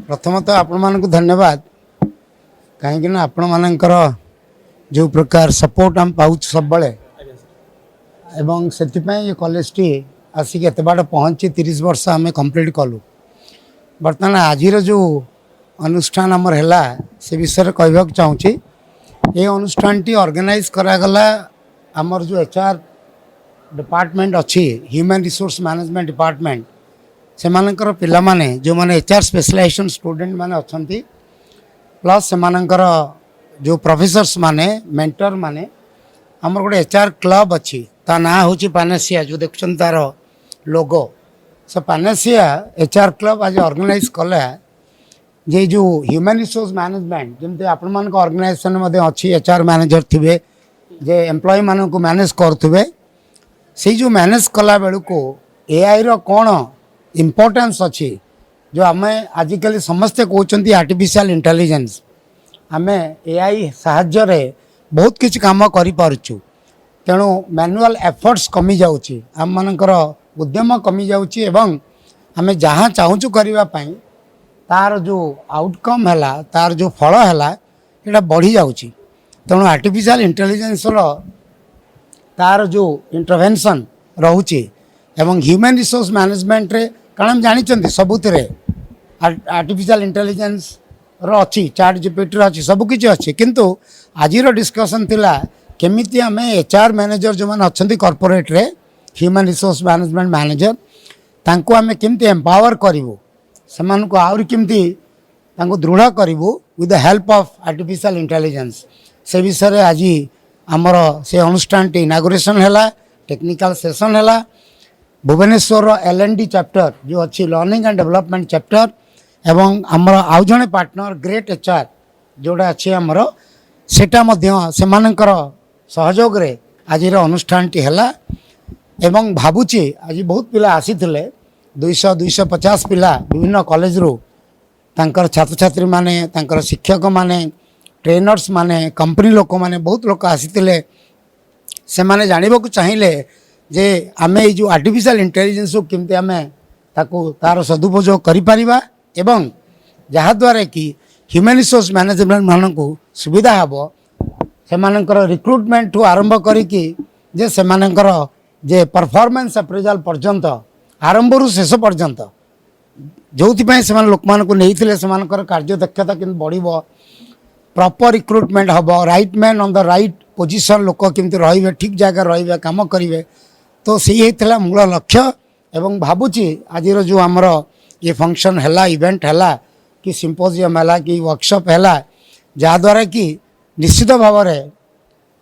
प्रथमतः आपण धन्यवाद कहीं आपण मानकर जो प्रकार सपोर्ट आम पाऊँ सब बड़े एवं से ये कॉलेज टी आसिक एत बाट पहुँची 30 वर्ष आम कंप्लीट कलु बर्तमान आज जो अनुष्ठान आमर है से विषय कहवाक चाहूँगी ये अनुष्ठान टी ऑर्गेनाइज करागला आमर जो एचआर डिपार्टमेंट अच्छी ह्यूमन रिसोर्स मैनेजमेंट डिपार्टमेंट से मानकर पिला माने जो माने एचआर स्पेशलाइजेशन स्टूडेंट माने अच्छी प्लस से मानकर जो प्रोफेसर्स माने मेंटर माने आमर गोटे एचआर क्लब अच्छी ता ना हूँ पानेसिया जो देखुं तार लोगो से पानेसिया एचआर क्लब आज ऑर्गेनाइज कले जे जो ह्यूमन रिसोर्स मैनेजमेंट जमती आपण मान ऑर्गेनाइजेशन अच्छी एचआर मैनेजर थे जे एम्प्लॉय मान को मैनेज करुवे से जो मैनेज कला बेलू को एआई रो कौन इम्पोर्टेंस अच्छी जो आम आजिकल समस्ते कहते आर्टिफिशियल इंटेलिजेंस आम एआई साहाय्य रे बहुत किसी काम करूँ तेणु मैनुअल एफर्ट्स कमी जाऊँगी आम मानकर उद्यम कमी जाऊँगी एवं आम जहाँ चाहूँ करने तार जो आउटकम है तार जो फल है ये बढ़ी जाऊँगी तेणु आर्टिफिशियल इंटेलिजेंस तार जो इंटरवेंशन रोचे एवं ह्यूमन रिसोर्स मैनेजमेंट रे कारण जानी सबुथिरे आर्टिफिशियल इंटेलिजेंस अच्छी चैट जीपीटी अच्छी सबकिछ अच्छी किंतु आज डिस्कसन थिला केमिति आम एचआर मैनेजर जो मैंने अच्छा कॉर्पोरेट रे ह्यूमन रिसोर्स मैनेजमेंट मैनेजर तांको आम केमती एम्पावर करूँ से आहरी केमती दृढ़ करूँ with the help of artificial intelligence से विषय आज आमर से अनुष्ठान इनागुरेशन है टेक्निकल सेशन है भुवनेश्वर एल&डी चैप्टर जो अच्छी लर्निंग एंड डेवलपमेंट चैप्टर एवं आमर आउ जड़े पार्टनर ग्रेट एचआर जोड़ा अच्छे आमर सेटा सेमानंकर सहयोग रे आज अनुष्ठान है एवं भावुची आज बहुत पिला आसी 200-250 पिला विभिन्न कॉलेज रू तांकर छात्र छात्री माने तांकर शिक्षक माने ट्रेनर्स माने कंपनी लोक माने बहुत लोक आसीथिले से माने जानिबा को चाहिए जे आमे जो आर्टिफिशियल इंटेलिजेंस को केमती आमे ताको तार सदुपयोग करि परिबा एवं जहा द्वारा कि ह्यूमन रिसोर्स मैनेजमेंट मान को सुविधा हेबो सेमानंकर रिक्रुटमेंट ठू आरंभ करिकी जे सेमानंकर जे परफॉर्मेंस अप्रेजल पर्यंत आरंभ रु शेष पर्यंत जो लोक मान को नहीं सेमानंकर कार्य दक्षता कि बढ़िबो प्रॉपर रिक्रुटमेंट हम right man on the right position लोक केमती रहिबे ठीक जगह रहिबे काम करिवे तो सी होता मूल लक्ष्य एवं भावुची आज जो आमर ये फंक्शन है इवेंट है कि सिंपोजियम है कि वर्कशॉप है जहाद्वारा कि निश्चित भाव में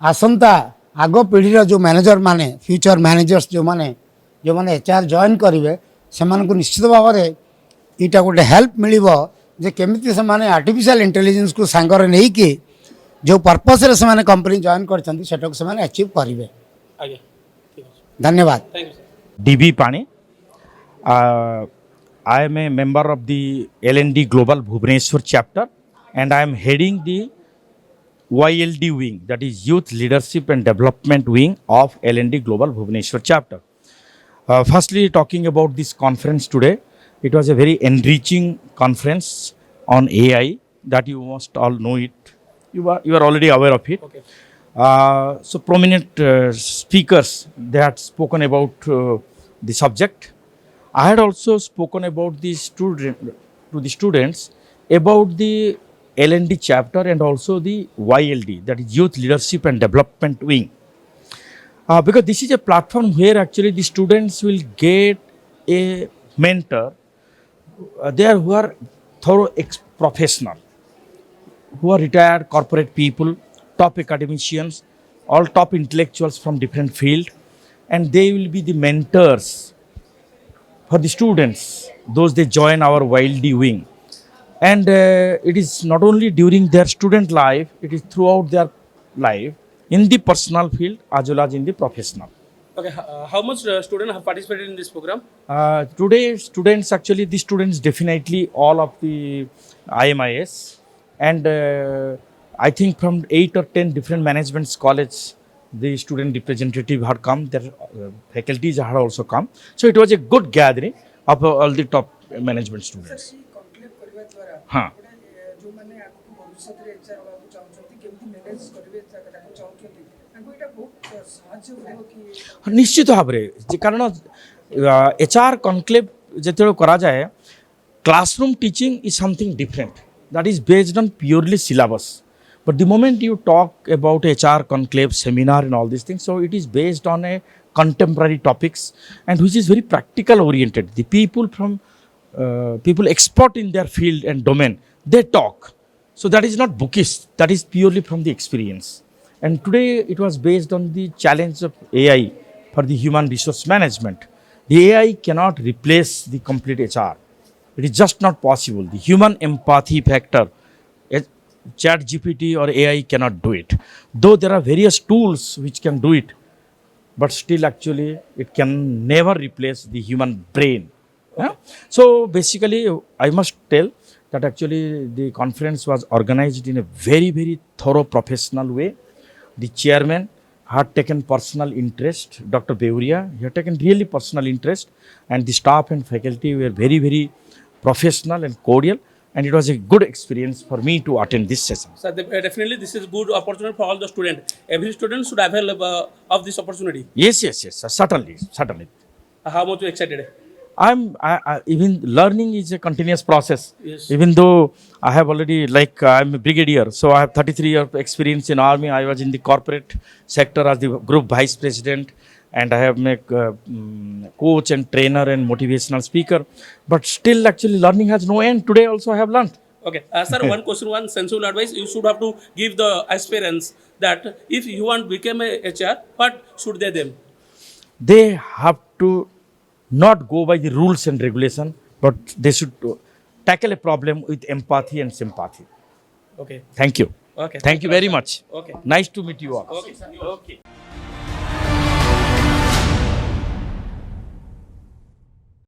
आसंता आग पीढ़ी जो मैनेजर माने फ्यूचर मैनेजर्स जो माने एचआर जॉइन करेंगे से निश्चित भाव में यहाँ गोटे हेल्प मिल जे केमिति से माने आर्टिफिशियल इंटेलिजेंस को सांगरे नहीं कि जो पर्पस रे से माने कंपनी जॉइन करछंती सेटा को से माने अचीव करिवे। आगे धन्यवाद। DB Pani. I am a member of the L&D Global Bhubaneswar chapter and I am heading the YLD wing, that is Youth Leadership and Development wing of L&D Global Bhubaneswar chapter. Firstly, talking about this conference today, it was a very enriching conference on AI that you must all know it. You are already aware of it. Okay. So prominent speakers, they had spoken about the subject. I had also spoken about the students about the L&D chapter and also the YLD, that is Youth Leadership and Development wing. Because this is a platform where actually the students will get a mentor there who are thorough professional, who are retired corporate people, top academicians, all top intellectuals from different field, and they will be the mentors for the students, those they join our YLD wing. And it is not only during their student life, it is throughout their life in the personal field as well as in the professional. Okay, how much students have participated in this program? Today, the students definitely all of the IMIS, and I think from 8 or 10 different management college, the student representative had come, their faculties had also come. So it was a good gathering of all the top management students. द्वारा हाँ जो माने आगु भविष्य रे HR बाबू चाहउछंती केमती manage करबे ताको चाहउछंती ताको एटा बहुत साहाय्य होबो कि निश्चित भाव में कारण एचआर कनक्लेव जो करा जाए classroom teaching is something different that is based on purely syllabus, but the moment you talk about HR conclave seminar and all these things, so it is based on a contemporary topics and which is very practical oriented. The people from people expert in their field and domain, they talk, so that is not bookish, that is purely from the experience. And today it was based on the challenge of AI for the human resource management. The AI cannot replace the complete HR. It is just not possible. The human empathy factor, Chat GPT or AI cannot do it. Though there are various tools which can do it, but still actually it can never replace the human brain. Yeah? So basically, I must tell that actually the conference was organized in a very, very thorough professional way. The chairman had taken personal interest, Dr. Beuria, he had taken really personal interest, and the staff and faculty were very, very professional and cordial, and it was a good experience for me to attend this session. So definitely this is good opportunity for all the students. Every student should avail of this opportunity. Yes, certainly. How much you excited? Even learning is a continuous process. Yes. Even though I have already, I'm a brigadier, so I have 33 years of experience in army. I was in the corporate sector as the group vice president, and I have made coach and trainer and motivational speaker. But still, actually, learning has no end. Today also I have learned. Okay. Sir, one question, one sensible advice you should have to give the aspirants that if you want to become a HR, what should they do? They have to not go by the rules and regulation, but they should tackle a problem with empathy and sympathy. Okay. Thank you. Okay. Thank you very much. Okay. Nice to meet you all. Okay.